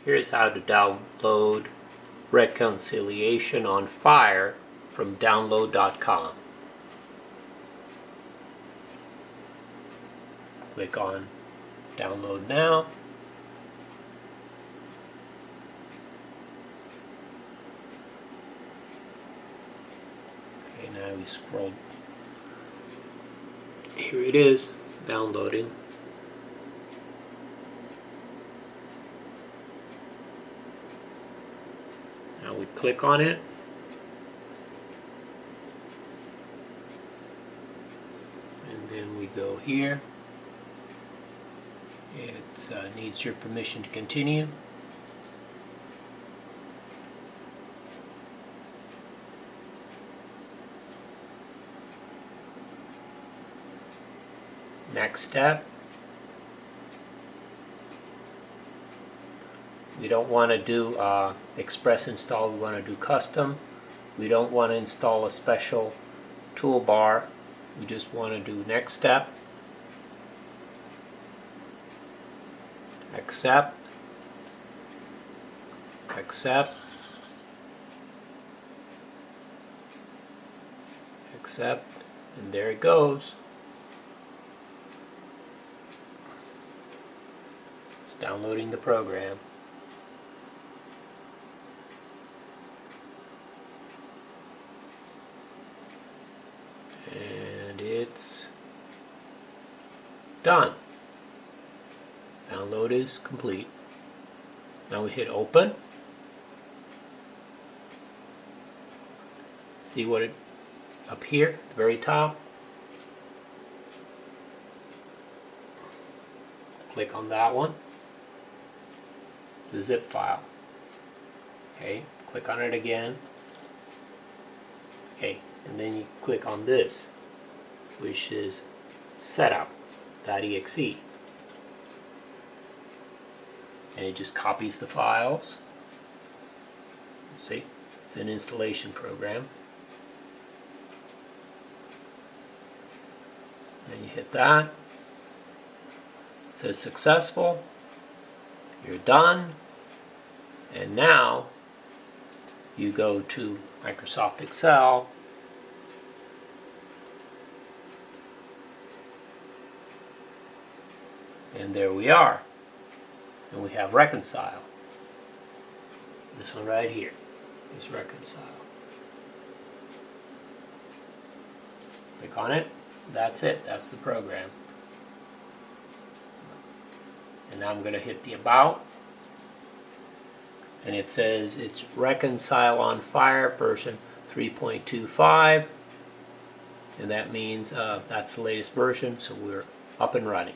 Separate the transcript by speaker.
Speaker 1: Here's how to download Reconciliation on Fire from download.com. Click on Download Now. Okay, now we scroll. Here it is, downloading. Now we click on it. And then we go here. It needs your permission to continue. Next step. We don't want to do express install, we want to do custom. We don't want to install a special toolbar. We just want to do next step. Accept. Accept. Accept. And there it goes. It's downloading the program. And it's done. Download is complete. Now we hit open. See what it up here at the very top. Click on that one. The zip file. Okay, click on it again. Okay, and then you click on this, which is setup.exe. And it just copies the files. See, it's an installation program. Then you hit that. It says successful. You're done. And now you go to Microsoft Excel. And there we are. And we have reconcile. This one right here is reconcile. Click on it. That's it. That's the program. And now I'm going to hit the about. And it says it's Reconcile on Fire version 3.25. And that means that's the latest version, so we're up and running.